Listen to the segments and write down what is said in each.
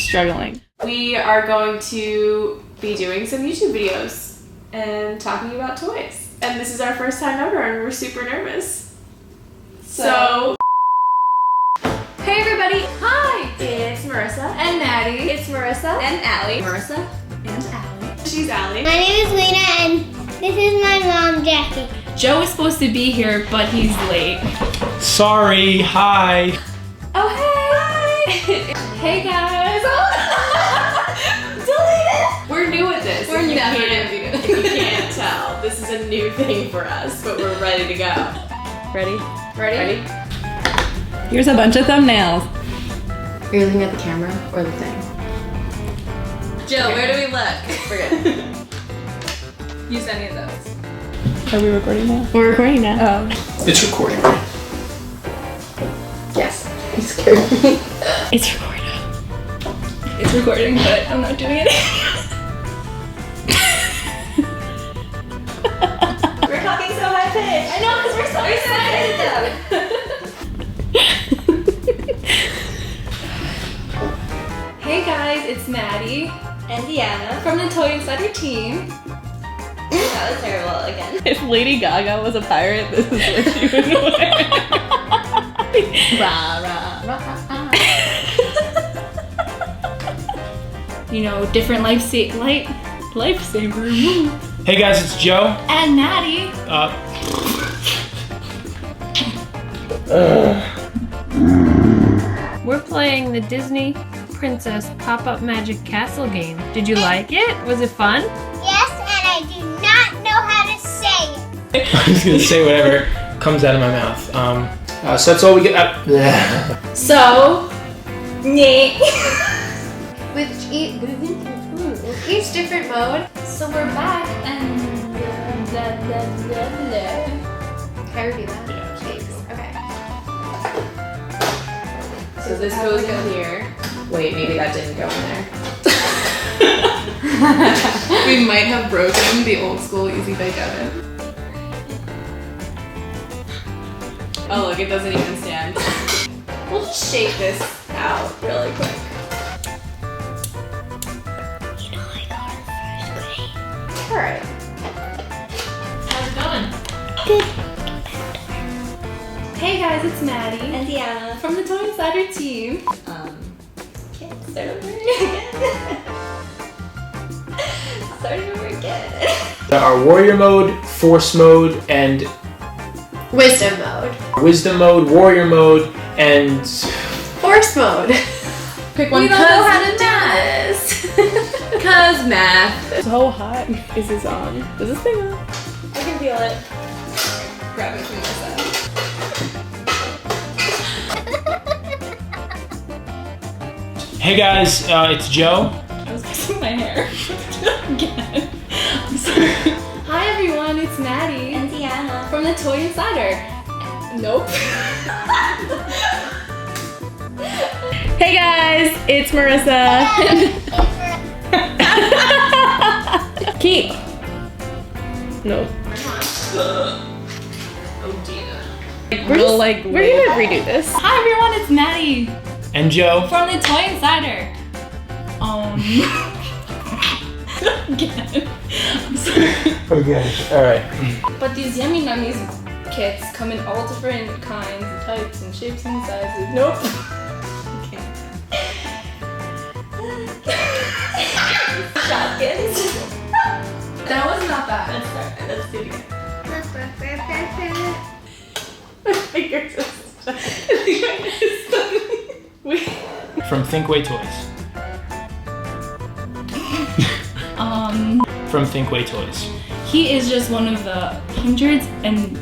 struggling. We are going to be doing some YouTube videos and talking about toys. And this is our first time ever and we're super nervous. So hey everybody! Hi! It's Marissa. And Maddie. It's Marissa. And Allie. Marissa. And Allie. She's Allie. My name is Lena and this is my mom, Jackie. Joe is supposed to be here, but he's late. Sorry, hi. Oh, hey! Hey guys! Delete it! We're new at this. We're never gonna be If you can't tell, this is a new thing for us, but we're ready to go. Ready? Ready? Here's a bunch of thumbnails. Are you looking at the camera or the thing? Jill, where do we look? We're good. Use any of those. Are we recording now? We're recording now. It's recording. Yes. You scared me. It's recording. It's recording, but I'm not doing it. We're talking so high pitched. I know, because we're so excited though. Hey guys, it's Maddie And Deanna. from the Toy Insider team. That was terrible again. If Lady Gaga was a pirate, this is what she would wear. Rah, rah, rah, rah. You know, different lifesaver move. Hey guys, it's Joe. And Maddie. We're playing the Disney Princess Pop-Up Magic Castle game. Did you like it? Was it fun? Yes, and I do not know how to say it. I'm just gonna say whatever comes out of my mouth. So that's all we get. So, with each different mode, so we're back and can I repeat that? Yeah. Jeez. Okay. So this goes in here. Wait, maybe that didn't go in there. We might have broken the old school Easy Bake Oven. Oh look, it doesn't even stand. We'll just shake this out really quick. You know I go to first grade. Alright. How's it going? Good. Hey guys, it's Maddie And Deanna. from the Toy Insider team. Can't Start over again. Start over again. There are warrior mode, force mode, and Wisdom mode. wisdom mode, warrior mode, and Force mode. Pick one. We don't know how to do this. Cause math. So hot. Is this on? Is this thing on? I can feel it. Grab it from this side. hey guys, it's Joe. I was fixing my hair. Again. I'm sorry. Hi everyone, it's Maddie And Deanna. from the Toy Insider. Nope. Hey guys, it's Marissa. Keep. No. Oh dear. We're gonna redo this. Hi everyone, it's Maddie And Joe. from the Toy Insider. Again. I'm sorry. Okay, alright. But these Yummy Nummies kits come in all different kinds and types and shapes and sizes. Nope. Okay. Shotguns. That was not bad. Let's do it again. My fingers are stuck. From Thinkway Toys. From Thinkway Toys. He is just one of the hundreds and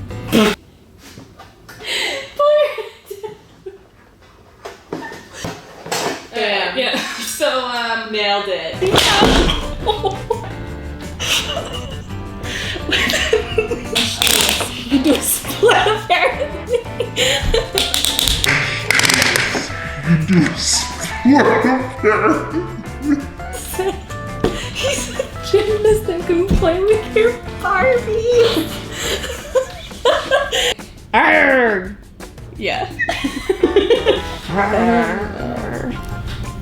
Bam. Yeah. So Nailed it. you do a split apparently. He's a gymnast that can play with your Barbies. Arrgh. Yeah.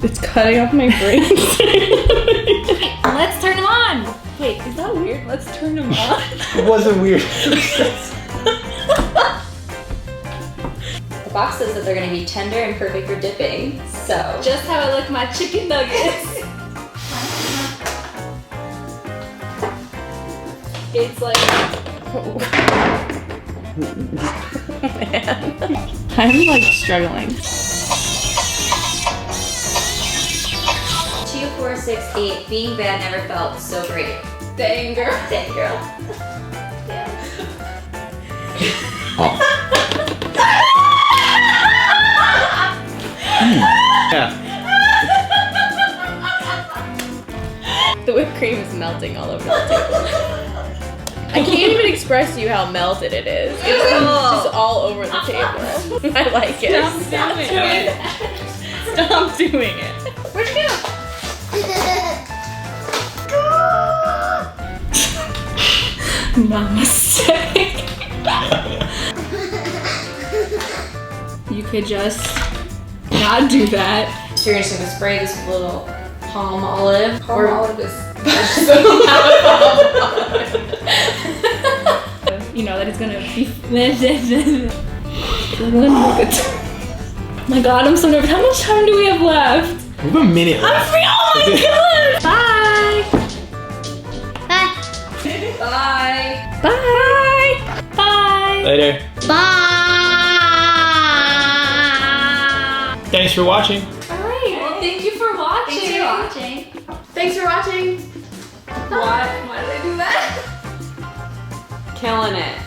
It's cutting off my brains. Let's turn them on. Wait, is that weird? Let's turn them on. It wasn't weird. The box says that they're going to be tender and perfect for dipping. So Just how I like my chicken nuggets. It's like, man. I'm like struggling. 2, 4, 6, 8. Being bad never felt so great. Dang girl. Dang girl. Yeah. The whipped cream is melting all over the table. I can't even express to you how melted it is. It's just all over the table. I like it. Stop doing it. Stop doing it. Where'd you go? Namaste. You could just not do that. So you're just gonna spray this with a little palm olive. Palm olive is you know that it's gonna be. Oh my god, I'm so nervous. How much time do we have left? We have a minute I'm left. free. Oh my god! Bye. Bye. Bye. Bye. Later. Bye. Thanks for watching. Alright, well thank you for watching. Thanks for watching. Thanks for watching. Why did I do that? Killing it.